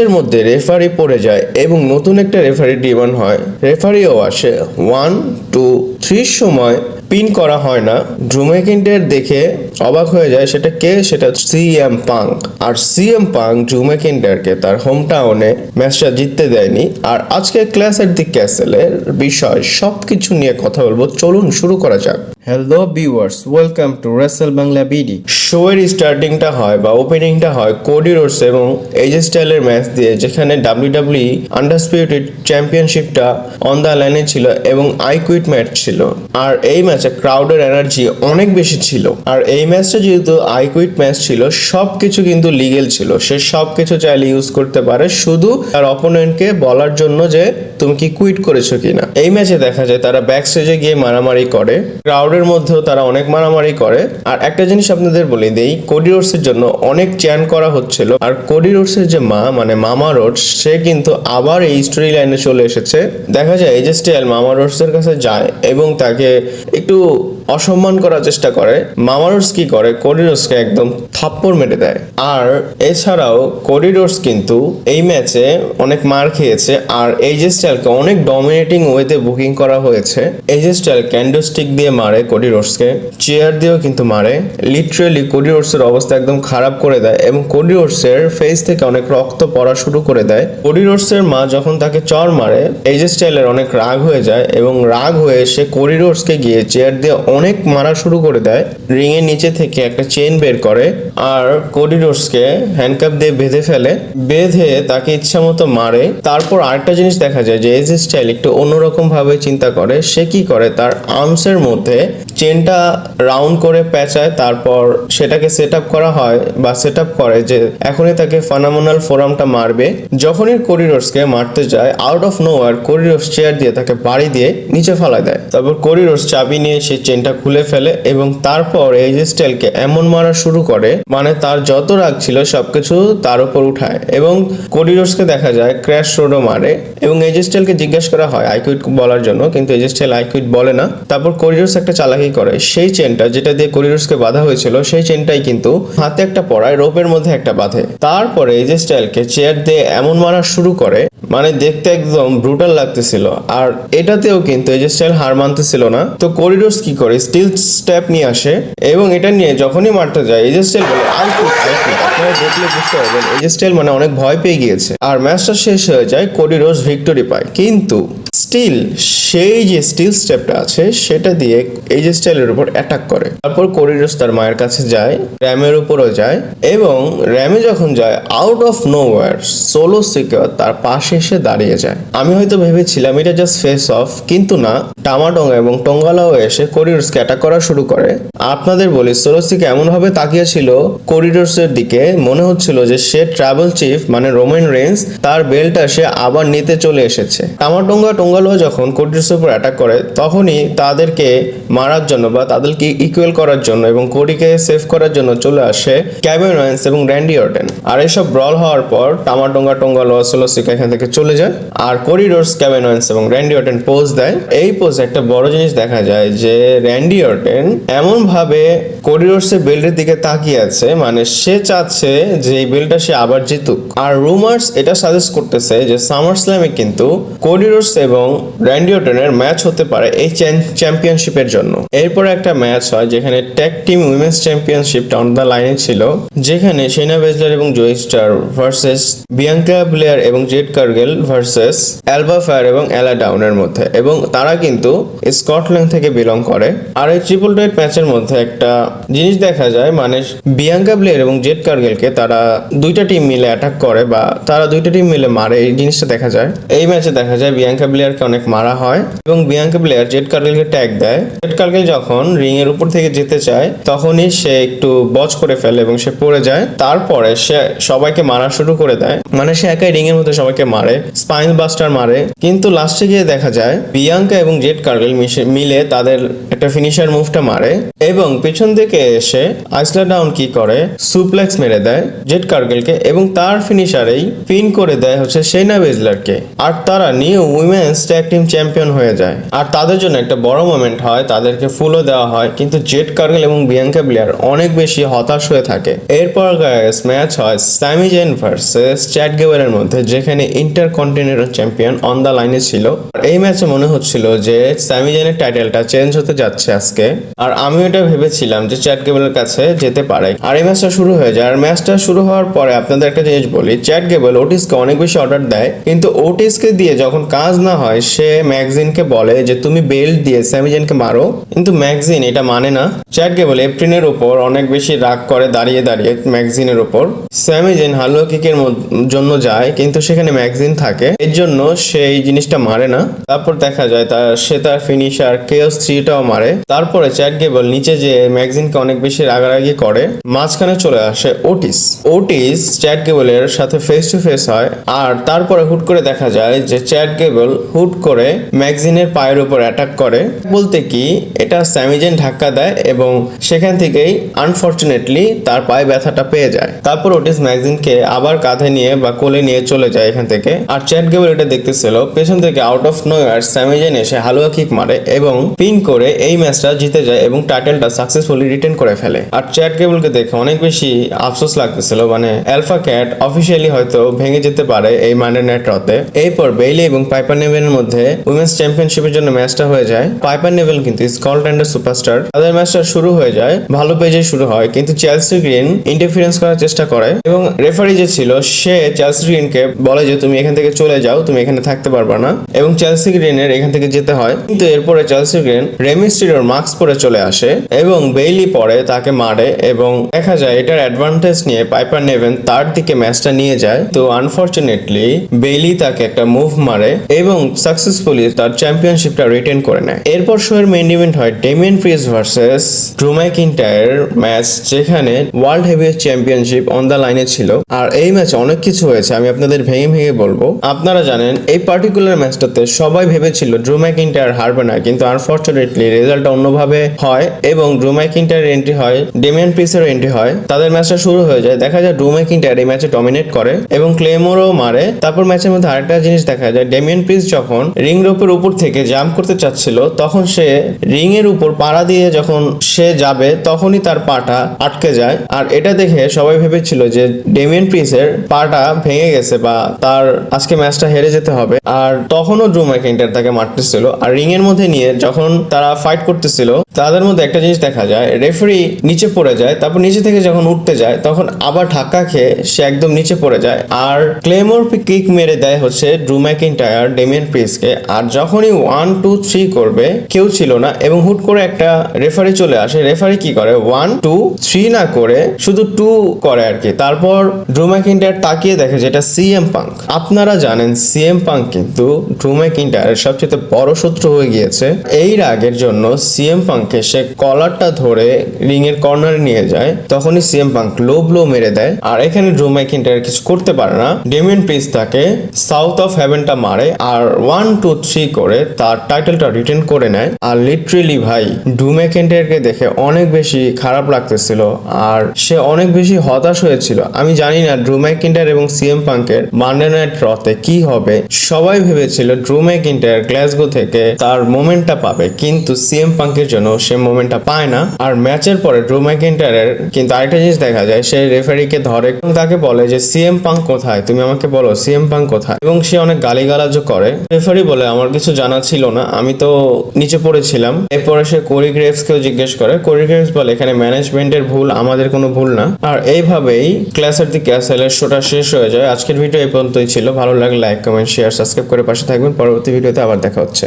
এর মধ্যে রেফারি পড়ে যায় এবং নতুন একটা রেফারি ডিমান্ড হয়, রেফারিও আসে 1 2 3 সময় পিন করা হয় না। ড্রু ম্যাকিন্টায়ার দেখে অবাক হয়ে যায়, সেটা কে? সেটা সিএম পাঙ্ক। আর সিএম পাঙ্ক ড্রু ম্যাকিন্টায়ারকে তার হোম টাউনে ম্যাচটা জিততে দেয়নি। আর আজকে ক্ল্যাশ এট দি ক্যাসেলের বিষয় সবকিছু নিয়ে কথা বলবো, চলুন শুরু করা যাক। Hello viewers, welcome to Rachel Bangla BD. Show এর স্টার্টিংটা হয় বা ওপেনিংটা হয় কোডি রোডস এবং এজে স্টাইলের ম্যাচ দিয়ে, যেখানে ডাব্লিউডাব্লিউই আন্ডারডিসপিউটেড চ্যাম্পিয়নশিপটা অন দ্য লাইনে ছিল এবং আই কুইট ম্যাচ ছিল। আর এই ম্যাচে ক্রাউডের এনার্জি অনেক বেশি ছিল। আর এই ম্যাচটা যেহেতু আই কুইট ম্যাচ ছিল, সবকিছু কিন্তু লিগেল ছিল। সে সবকিছু চাইলে ইউজ করতে পারে, শুধু তার অপোনেন্টকে বলার জন্য যে তুমি কি কুইট করেছো কিনা। এই ম্যাচে দেখা যায় তারা ব্যাক স্টেজে গিয়ে মারামারি করে, ক্রাউডের মধ্যেও তারা অনেক মারামারি করে। আর একটা জিনিস আপনাদের বলে দেই, কোডি রোডসের জন্য অনেক চ্যান করা হচ্ছিল। আর কোডি রোডসের যে মা, মানে মামা রোডস, সে কিন্তু আবার এই স্টোরি লাইনে চলে এসেছে। দেখা যায় এজে স্টাইল মামা রোডসের কাছে যায় এবং তাকে একটু অসম্মান করার চেষ্টা করে। মামা রোডস কি করে, কোডি রোডসকে একদম থাপ্পড় মেরে দেয়। আর এছাড়াও কোডি রোডস কিন্তু এই ম্যাচে অনেক মার খেয়েছে। আর এজে স্টাইলকে অনেক ডমিনেটিং ওয়েতে বুকিং করা হয়েছে। এজে স্টাইল ক্যান্ডো স্টিক দিয়ে মারে কোডি রোডসকে, চেয়ার দিয়েও কিন্তু মারে। লিটারেলি কোডি রোডসের অবস্থা একদম খারাপ করে দেয় এবং কোডি রোডসের ফেস থেকে অনেক রক্ত পড়া শুরু করে দেয়। কোডি রোডসের মা যখন তাকে চড় মারে, এজে স্টাইলের অনেক রাগ হয়ে যায় এবং রাগ হয়ে সে কোডি রোডসকে গিয়ে চেয়ার দিয়ে অনেক মারা শুরু করে দেয়। রিং এর নিচে থেকে একটা চেইন বের করে আর কোডি রোডসকে হ্যান্ডকাপ দিয়ে বেঁধে ফেলে, বেঁধে তাকে ইচ্ছা মতো মারে। তারপর আরেকটা জিনিস দেখা যায় যে এজে স্টাইল একটু অন্যরকম ভাবে চিন্তা করে। সে কি করে, তার আর্মসের মধ্যে চেনটা রাউন্ড করে পেঁচায়, তারপর সেটাকে সেট আপ করা হয় বা সেট আপ করে যে এখনই তাকে ফেনোমেনাল ফোরামটা মারবে। যখনই কোডি রোডসকে মারতে যায়, out of nowhere Cody Rhodes chair দিয়ে তাকে বাড়ি দিয়ে নিচে ফেলায় দেয়। তারপর কোডি রোডস চাবি নিয়ে সেই চেনটা খুলে ফেলে এবং তারপর এজে স্টাইলকে এমন মারা শুরু করে, মানে তার যত রাগ ছিল সবকিছু তার উপর উঠায়। এবং কোডি রোডসকে দেখা যায় ক্র্যাশ রোডও মারে এবং এজে স্টাইলকে জিজ্ঞাসা করা হয় আই কুইট বলার জন্য, কিন্তু এজে স্টাইল আই কুইট বলে না। তারপর কোডি রোডস একটা চালাকি করে, সেই চেনটা যেটা দিয়ে কোডি রোডসকে বাঁধা হয়েছিল, সেই চেনটাই কিন্তু হাতে একটা পড়ায়, রোপের মধ্যে একটা বাঁধে। তারপরে এজে স্টাইলকে চেয়ার দিয়ে এমন মারা শুরু করে, মানে দেখতে একদম ব্রুটাল লাগতেছিল। আর এটাতেও কিন্তু এজে স্টাইল হার মানতেছিল না। তো কোডি রোডস কি করে, স্টিল স্টেপ নিয়ে আসে এবং এটা নিয়ে যখনই মারতে যায় এজে স্টাইল বলে আই কুইট, আই কুইট। আপনারা দেখলে বুঝতে পারবেন এজে স্টাইল মানে অনেক ভয় পেয়ে গিয়েছে। আর ম্যাচটা শেষ হয়ে যায়, কোডি রোডস ভিক্টোরি পায়। কিন্তু স্টিল সেই যে স্টিল স্টেপটা আছে সেটা দিয়ে এজে স্টাইলের উপর অ্যাটাক করে। তারপর কোডি রোডস তার মায়ের কাছে যায়, র্যামের উপরও যায় এবং র্যামে যখন যায়, out of nowhere solo seeker তার পাশে এসে দাঁড়িয়ে যায়। আমি হয়তো ভেবেছিলাম এটা জাস্ট ফেস অফ, কিন্তু না, টামাডোঙ্গা এবং টঙ্গালাও এসে কোডি রোডসকে অ্যাটাক করা শুরু করে। আপনাদের বলি, সোলো সিকা এমন ভাবে তাকিয়েছিল কোডি রোডসের দিকে, মনে হচ্ছিল যে সে ট্রাইবাল চিফ মানে রোমান রেন্স, তার বেলটা সে আবার নিতে চলে এসেছে। টঙ্গালো যখন কোডি রোডসের উপর অ্যাটাক করে, তখনই তাদেরকে মারার জন্য বা তাদেরকে ইকুয়াল করার জন্য এবং কোডিকে সেভ করার জন্য চলে আসে কেভিন ওয়েন্স এবং র্যান্ডি অর্টন। আর এইসব ব্রল হওয়ার পর টঙ্গালো সোলো সিকা এখান থেকে চলে যায়। আর কোডি রোডস, কেভিন ওয়েন্স এবং র্যান্ডি অর্টন পোজ দেয়। এই পোজে একটা বড় জিনিস দেখা যায় যে র্যান্ডি অর্টন এমন ভাবে কোডি রোডসের বেল্টের দিকে তাকিয়ে আছে, মানে সে চাচ্ছে যে এই বেল্টটা সে আবার জিতুক। আর রুমার্স এটা সাজেস্ট করতেছে যে সামার স্ল্যামে কিন্তু কোডি রোডস এবং র্যান্ডি অর্টনের ম্যাচ হতে পারে এই চ্যাম্পিয়নশিপের জন্য। এরপর একটা ম্যাচ হয় যেখানে ট্যাগ টিম উইমেন্স চ্যাম্পিয়নশিপটা অন দ্য লাইনে ছিল, যেখানে শাইনা বেসলার এবং Zoey Stark versus Bianca Belair এবং Jade Cargill versus Alba Fyre এবং এলা ডাউনের মধ্যে। এবং তারা কিন্তু স্কটল্যান্ড থেকে বিলং করে। আর এই ট্রিপল থ্রেট ম্যাচের মধ্যে একটা জিনিস দেখা যায়, মানে বিয়াঙ্কা ব্লেয়ার এবং জেড কার্গেলকে তারা দুইটা টিম মিলে অ্যাটাক করে বা তারা দুইটা টিম মিলে মারে, এই জিনিসটা দেখা যায়। এই ম্যাচে দেখা যায় বিয়াঙ্কা ব্লেয়ারকে অনেক মারা হয় এবং বিয়াঙ্কা ব্লেয়ার জেড কার্গেলকে ট্যাগ দেয়। জেড কার্গেল যখন রিং এর উপর থেকে যেতে চায়, তখনই সে একটু বচ করে ফেলে এবং সে পড়ে যায়। তারপরে সে সবাইকে মারা শুরু করে দেয়, মানে সে একাই রিং এর মধ্যে সবাইকে মারে, স্পাইন বাস্টার মারে। কিন্তু লাস্টে গিয়ে দেখা যায় বিয়াঙ্কা এবং জেড কার্গেল মিলে তাদের একটা ফিনিশার মুভটা মারে এবং পিছন থেকে এসে আইসলা ডাউন কি করে, সুপ্লেক্স মেরে দেয় জেড কার্গেলকে এবং তার ফিনিশারেই পিন করে দেয় হচ্ছে শাইনা বেসলারকে। আর তারা new women's women's tag team champion হয়ে যায়। আর তাদের জন্য একটা বড় মোমেন্ট হয়, তাদেরকে ফুলও দেওয়া হয়, কিন্তু জেড কার্গেল এবং বিয়াঙ্কা ব্লেয়ার অনেক বেশি হতাশ হয়ে থাকে। এরপর গাইস ম্যাচ হয় স্যামি জেন ভার্সেস চ্যাড গেবেলের মধ্যে, যেখানে ইন্টারকন্টিনেন্টাল চ্যাম্পিয়ন অন দা লাইনে ছিল। এই ম্যাচে মনে হচ্ছিল যে স্যামি জেনের টাইটেলটা চেঞ্জ হতে যাচ্ছে আজকে, আর আমি এটা ভেবেছিলাম যে চ্যাড গেবেলের কাছে যেতে পারে। আর এই ম্যাচটা শুরু হয়ে যায়। আর ম্যাচটা শুরু হওয়ার পরে আপনাদের একটা জিনিস বলি, চ্যাড গেবেল ওটিসকে অনেক বেশি অর্ডার দেয়, কিন্তু ওটিসকে দিয়ে যখন কাজ না হয় সে ম্যাগজিনকে বলে যে তুমি বেল্ট দিয়ে স্যামি জেনকে মারো, কিন্তু ম্যাগজিন এটা মানে না। চ্যাড গেবেল এপ্রিনের উপর অনেক বেশি রাগ করে দাঁড়িয়ে দাঁড়িয়ে ম্যাগজিনের উপর। স্যামি জেন হালুয়া কিকের জন্য যায়, কিন্তু সেখানে ম্যাগজিন থাকে, এর জন্য সে এই জিনিসটা মারে না। তারপর দেখা যায় সে তার ফিনিশার কেওস 3টাও মারে। তারপরে চ্যাড গেবেল নিচে যে ম্যাগজিনকে অনেক বেশি রাগারাগি করে, মাঝখানে চলে আসে ওটিস চ্যাড গেবেলের সাথে ফেস টু ফেস হয়। আর তারপরে হুট করে দেখা যায় যে চ্যাড গেবেল হুট করে ম্যাগজিনের পায়ের উপর অ্যাটাক করে, বলতে কি এটা স্যামি জেন ধাক্কা দেয় এবং সেখান থেকেই আনফরচুনেটলি তার পায়ে ব্যথাটা পেয়ে যায়। তারপর ওটিস ম্যাগজিনকে আবার কাঁধে নিয়ে বা কোলে নিয়ে চলে যায় এখান থেকে। আর চ্যাড গেবেল এটা দেখতেছিল, পেছন থেকে আউট অফ নোয়ার স্যামি জেন এসে হালুয়া কিক মারে এবং পিন করে এই ম্যাচটা জিতে যায় এবং টাইটেলটা সাকসেসফুলি রিটেন করে ফেলে। আর চ্যাড গেবেলকে দেখে অনেক বেশি আফসোস লাগতেছিল, মানে অ্যালফা ক্যাট অফিসিয়ালি হয়তো ভেঙে যেতে পারে এই মানডে নাইট রতে। এরপর বেইলি এবং পাইপার নেভেলের মধ্যে উইমেন্স চ্যাম্পিয়নশিপের জন্য ম্যাচটা হয়ে যায়। পাইপার নেভেল কিন্তু স্কটল্যান্ডের সুপারস্টার, তাদের ম্যাচটা শুরু হয়ে যায়, ভালো পেজে শুরু হয়, কিন্তু চেলসি গ্রিন ইন্টারফারেন্স করার চেষ্টা করে এবং রেফারি যে ছিল সে চেলসি গ্রিনকে বলে যে তুমি এখান থেকে চলে যাও, তুমি এখানে থাকতে পারবা না, এবং চেলসি গ্রিনের এখান থেকে যেতে হয়। কিন্তু এরপরে চেলসি গ্রিন রেমিস্ট্রিওর মাস্ক পরে চলে আসে এবং বেইলি পরে তাকে মারে এবং দেখা যায় এটার অ্যাডভান্টেজ নিয়ে পাইপার নেভেন তার দিকে ম্যাচটা নিয়ে যায়। তো আনফরচুনেটলি বেইলি তাকে একটা মুভ মারে এবং সাকসেসফুলি তার চ্যাম্পিয়নশিপটা রিটেন করে নেয়। এরপর শোয়ের মেইন ইভেন্ট হয় Damian Priest versus Drew McIntyre match, যেখানে world heavyweight championship on the লাইনে ছিল। আর এই ম্যাচে অনেক কিছু হয়েছে, আমি আপনাদের ভেঙে ভেঙে বলবো। আপনারা জানেন এই পার্টিকুলার ম্যাচটাতে সবাই ভেবেছিল ড্রু ম্যাকইন্টায়ার হারবে না, কিন্তু আনফরচুনেটলি রেজাল্টটা অন্যভাবে হয় এবং ড্রু ম্যাকইন্টায়ার এন্ট্রি হয়, ডেমিয়ান প্রিস্টের এন্ট্রি হয়। তাদের ম্যাচটা শুরু হয়ে যায়, দেখা যায় ড্রু ম্যাকইন্টায়ার এই ম্যাচে ডমিনেট করে এবং ক্লেমোরও মারে। তারপর ম্যাচের মধ্যে আরেকটা জিনিস দেখা যায়, ডেমিয়ান প্রিস্ট যখন রিং রোপের উপর থেকে জাম্প করতে চাচ্ছিল, তখন সে রিং এর উপর পাড়া দিয়ে যখন সে যাবে তখনই তার পাটা আটকে যায়। আর এটা দেখে সবাই ভেবেছিল যে ডেমিয়ান প্রিস্টের পাটা ভেঙে গেছে বা তার আজকে ম্যাচটা হেরে যেতে হবে। আর তখনও ড্রু ম্যাকইন্টায়ার তাকে মারতেছিল, আর রিং এর মধ্যে নিয়ে যখন তারা ফাইট করতেছিল তাদের মধ্যে একটা জিনিস দেখা যায়, রেফারি নিচে পড়ে যায়, তারপর নিচে থেকে যখন উঠতে যায় তখন আবার ধাক্কা খেয়ে সে একদম নিচে পড়ে যায়। আর ক্লেমোর কিক মেরে দেয় হচ্ছে ড্রু ম্যাকইন্টায়ার ডেমিয়ান প্রিস্টকে। আর যখনই 1 2 3 করবে কেউ ছিল না এবং হুট করে একটা রেফারি চলে আসে। রেফারি কি করে 1 2 3 না করে শুধু 2 করে আর কি। তারপর ড্রু ম্যাকইন্টায়ার তাকিয়ে দেখে যেটা সিএম পাঙ্ক। আপনারা জানেন সিএম পাঙ্ক কিন্তু ড্রু ম্যাকইন্টায়ারের সবচেয়ে বড় শত্রু হয়ে গিয়েছে। এই রাগের জন্য সিএম পাঙ্ককে সে কলারটা ধরে রিং এর কর্নারে নিয়ে যায়, তখনই সিএম পাঙ্ক লো ব্লো মেরে দেয়। আর এখানে ড্রু ম্যাকইন্টায়ার কিছু করতে পারে না, ডেমিয়ান প্রিস্ট তাকে সাউথ অফ হেভেনটা মারে আর 1 2 3 করে তার টাইটেলটা রিটেন করে নেয়। আর লিটারেলি ভাই ড্রু ম্যাকইন্টায়ারকে দেখে অনেক বেশি খারাপ লাগতেছিল আর সে অনেক বেশি হতাশ হয়েছিল। আমি জানি না ড্রু ম্যাকইন্টায়ার এবং সিএম পাঙ্কের মানডে নাইট রতে কি হবে। সবাই ভেবেছিল ড্রু ম্যাকইন্টায়ার গ্লাসগো থেকে তার মোমেন্টটা পাবে, কিন্তু সিএম পাঙ্কের জন্য সে মোমেন্টটা পায় না। আর ম্যাচের পরে ড্রু ম্যাকইন্টায়ারের কিন্তু আরেকটা জিনিস দেখা যায়, সে রেফারিকে ধরে এবং তাকে বলে যে সিএম পাঙ্ক কোথায়, তুমি আমাকে বলো সিএম পাঙ্ক কোথায়, এবং সে অনেক গালিগালাজও করে। রেফারি বলে আমার কিছু জানা ছিল না, আমি তো নিচে পড়েছিলাম। এরপরে সে কোরি গ্রেভসকেও জিজ্ঞেস করে, কোরি গ্রেভস বলে এখানে ম্যানেজমেন্টের ভুল, আমাদের কোনো ভুল না। আর এইভাবেই ক্ল্যাশ এট দি ক্যাসেলের শোটা শেষ হয়ে যায়। আজকের ভিডিও এই পর্যন্তই ছিল। ভালো লাগলে লাইক কমেন্ট শেয়ার সাবস্ক্রাইব করে পাশে থাকবেন। পরবর্তী ভিডিওতে আবার দেখা হচ্ছে।